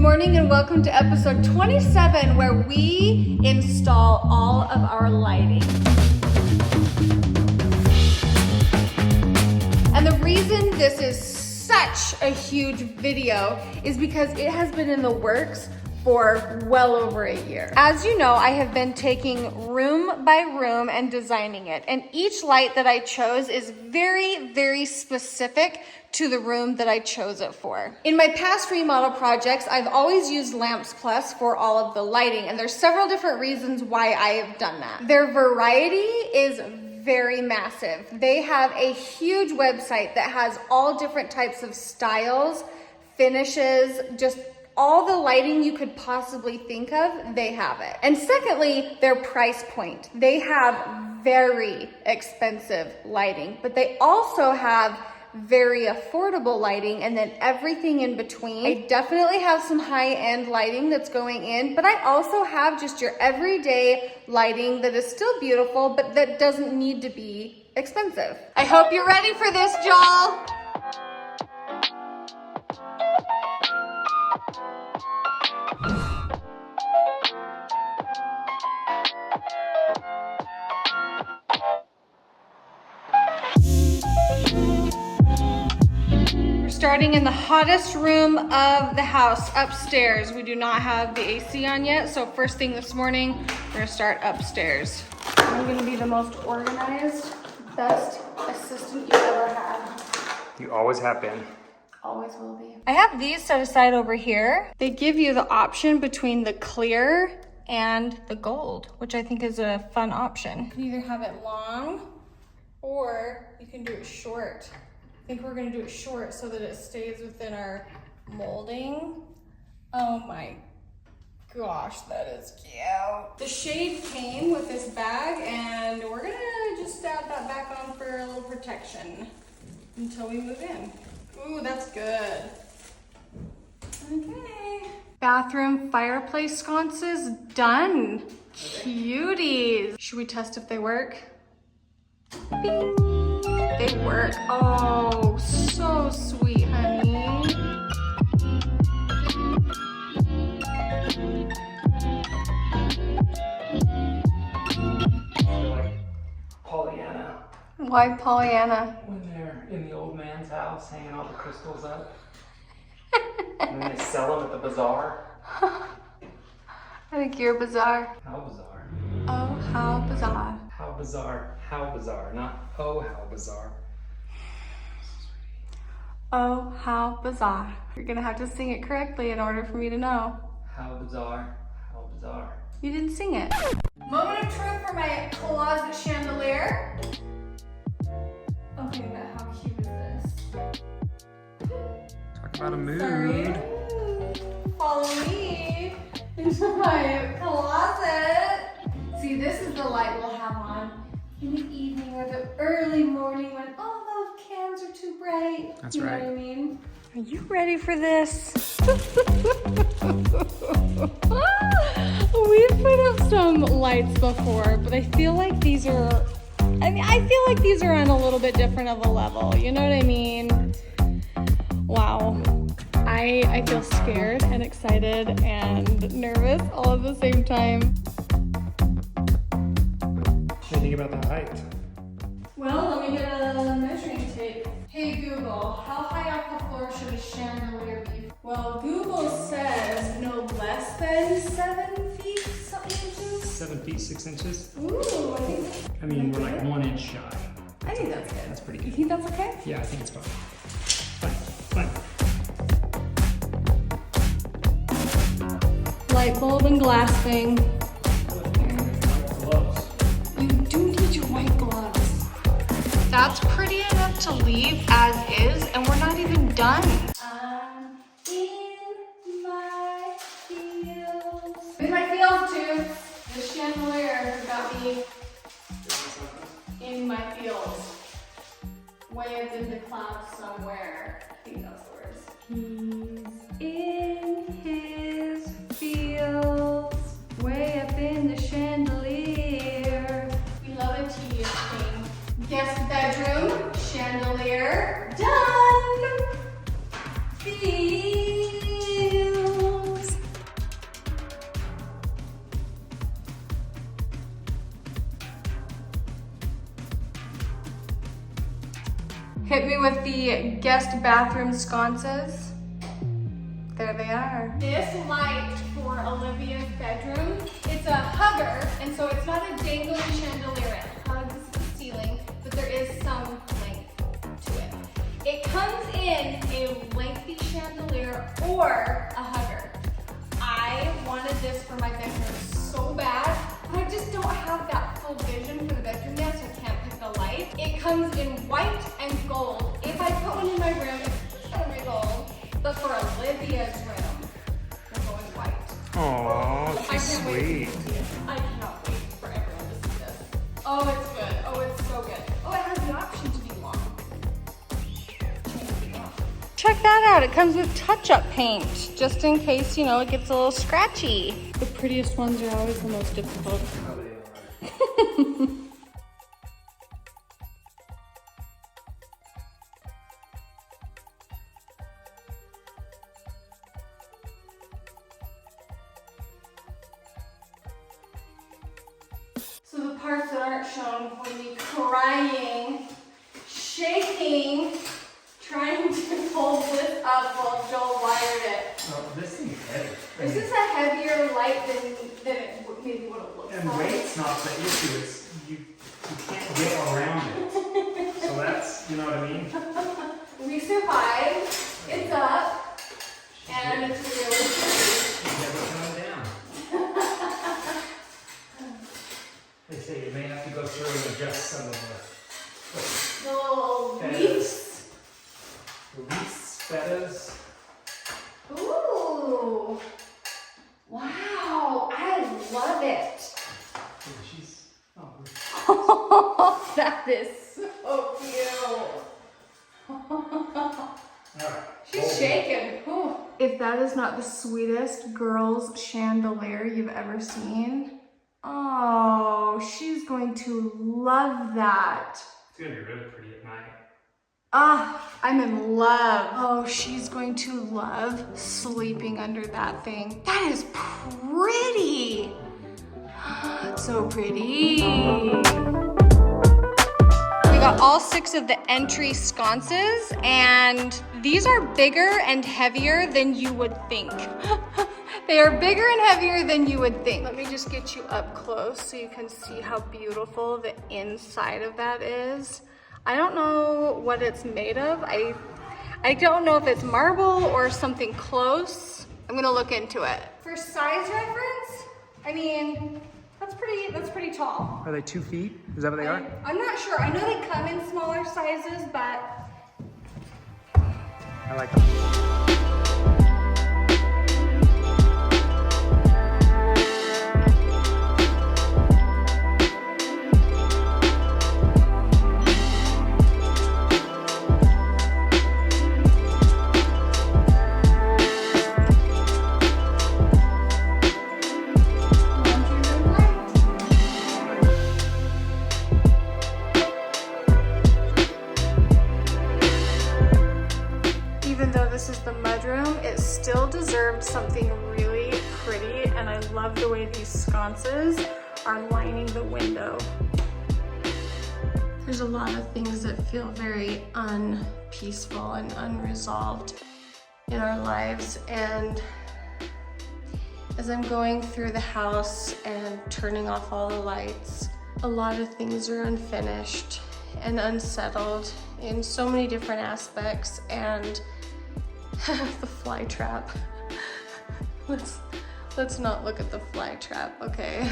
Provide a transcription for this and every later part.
morning and welcome to episode 27 where we install all of our lighting. And the reason this is such a huge video is because it has been in the works for well over a year. As you know, I have been taking room by room and designing it. And each light that I chose is very, very specific to the room that I chose it for. In my past remodel projects, I've always used Lamps Plus for all of the lighting, and there's several different reasons why I have done that. Their variety is very massive. They have a huge website that has all different types of styles, finishes, just all the lighting you could possibly think of, they have it. And secondly, their price point. They have very expensive lighting, but they also have very affordable lighting and then everything in between. I definitely have some high-end lighting that's going in, but I also have just your everyday lighting that is still beautiful, but that doesn't need to be expensive. I hope you're ready for this, y'all. Starting in the hottest room of the house, upstairs. We do not have the AC on yet, so first thing this morning, we're gonna start upstairs. I'm gonna be the most organized, best assistant you ever had. You always have been. Always will be. I have these set aside over here. They give you the option between the clear and the gold, which I think is a fun option. You can either have it long or you can do it short. I think we're gonna do it short so that it stays within our molding. Oh my gosh, that is cute. The shade came with this bag and we're gonna just add that back on for a little protection until we move in. Ooh, that's good. Okay. Bathroom fireplace sconces done. Cuties. Should we test if they work? Bing. They work. Oh, so sweet, honey. Like Pollyanna. Why Pollyanna? When they're in the old man's house hanging all the crystals up. And then they sell them at the bazaar. I think you're bizarre. How bizarre. Oh, how bizarre. How bizarre. How bizarre. Not oh, how bizarre. Oh, how bizarre. You're gonna have to sing it correctly in order for me to know. How bizarre. How bizarre. You didn't sing it. Moment of truth for my closet chandelier. Okay, now how cute is this? Talk about a mood. Sorry. Follow me into my closet. See, this is the light we'll have on in the evening or the early morning when all those cans are too bright. That's you right. Know what I mean? Are you ready for this? We've put up some lights before, but I feel like these are, I feel like these are on a little bit different of a level. You know what I mean? Wow. I feel scared and excited and nervous all at the same time. What do you think about the height? Well, let me get a measuring tape. Hey Google, how high off the floor should a chandelier be? Well, Google says no less than 7 feet, something inches. 7 feet 6 inches. Ooh, I mean, we're like 1 inch shy. I think that's good. That's pretty You good. think that's okay? Yeah, I think it's fine. Fine. Light bulb and glass thing. Gloves. You do need your white gloves. That's pretty enough to leave as is, and we're not even done. I'm in my feels. In my feels too. The chandelier got me in my feels. Way up in the clouds somewhere. I think that's the words. He's in his feels. Way up in the chandelier. We love a tedious thing. Guest bedroom, chandelier, done. Feels. Hit me with the guest bathroom sconces. There they are. This light for Olivia's bedroom, it's a hugger, and so it's not a dangling chandelier. It hugs the ceiling, but there is some length to it. It comes in a lengthy chandelier or a hugger. I wanted this for my bedroom so bad, but I just don't have that full vision for the bedroom yet, so I can't pick the light. It comes in white and gold. If I put one in my room, it's gonna be gold. But for Olivia's room, we're going white. Aww, she's sweet. I cannot wait for everyone to see this. Oh, it's good. Oh, it's so good. Oh, it has the option to be long. Check that out. It comes with touch-up paint, just in case, you know, it gets a little scratchy. The prettiest ones are always the most difficult. So the parts that aren't shown were me crying, shaking, trying to hold this up while Joel wired it. Oh, this thing's heavy. This is a heavier light than it maybe would have looked like. And weight's not the issue. It's you can't get around it. So that's, you know what I mean? We survived. It's up. And it's really pretty. It's never coming down. They say you may have to go through and adjust some of The little feathers. leaves. Feathers. Ooh. Wow. I love it. She's, That is so cute. Alright. She's shaking. Ooh. If that is not the sweetest girl's chandelier you've ever seen, oh, she's going to love that. It's going to be really pretty at night. Ah, I'm in love. Oh, she's going to love sleeping under that thing. That is pretty. So pretty. We got all 6 of the entry sconces, and these are bigger and heavier than you would think. They are bigger and heavier than you would think. Let me just get you up close so you can see how beautiful the inside of that is. I don't know what it's made of. I don't know if it's marble or something close. I'm gonna look into it. For size reference, I mean, that's pretty tall. Are they 2 feet? Is that what they are? I'm not sure. I know they come in smaller sizes, but I like them. this is the mudroom, it still deserved something really pretty, and I love the way these sconces are lining the window. There's a lot of things that feel very unpeaceful and unresolved in our lives, and as I'm going through the house and turning off all the lights, a lot of things are unfinished and unsettled in so many different aspects, and the fly trap. Let's not look at the fly trap, okay?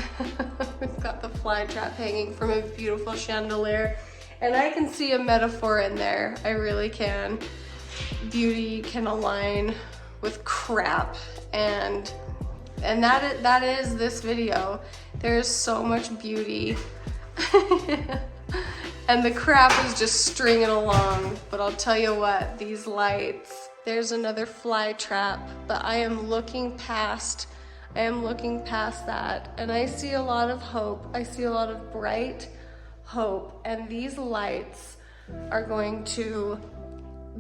We've got the fly trap hanging from a beautiful chandelier, and I can see a metaphor in there. I really can. Beauty can align with crap, and that is this video. There's so much beauty. And the crap is just stringing along. But I'll tell you what, these lights, there's another fly trap, but I am looking past that, and I see a lot of hope. I see a lot of bright hope, and these lights are going to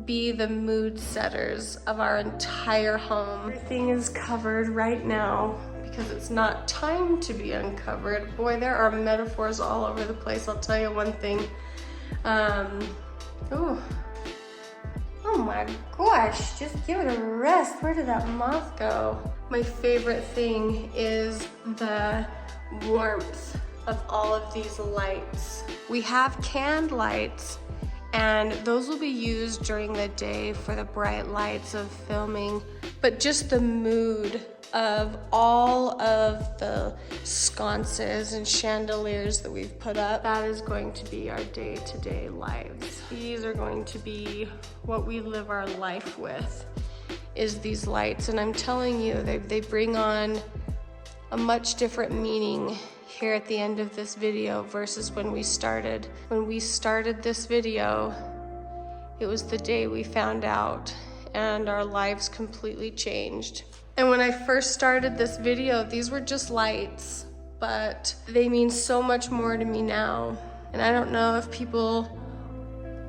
be the mood setters of our entire home. Everything is covered right now because it's not time to be uncovered. Boy, there are metaphors all over the place. I'll tell you one thing. Ooh, my gosh, just give it a rest. Where did that moth go? My favorite thing is the warmth of all of these lights. We have canned lights, and those will be used during the day for the bright lights of filming, but just the mood of all of the sconces and chandeliers that we've put up, that is going to be our day-to-day lives. These are going to be what we live our life with, is these lights. And I'm telling you, they bring on a much different meaning here at the end of this video versus when we started. When we started this video, it was the day we found out, and our lives completely changed. And when I first started this video, these were just lights, but they mean so much more to me now. And I don't know if people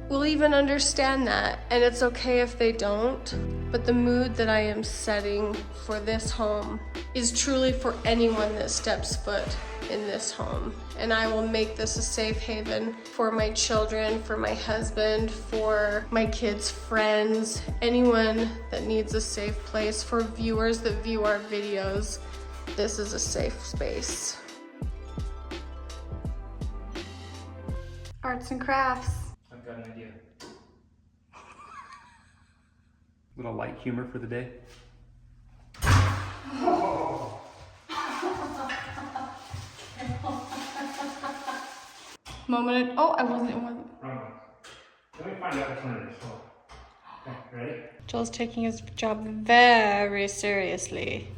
will even understand that, and it's okay if they don't, but the mood that I am setting for this home is truly for anyone that steps foot in this home. And I will make this a safe haven for my children, for my husband, for my kids' friends, anyone that needs a safe place, for viewers that view our videos. This is a safe space. Arts and crafts. I've got an idea. Little light humor for the day. Moment. Oh, it wasn't. Wrong one. Let me find out which one it is. Okay, ready? Joel's taking his job very seriously.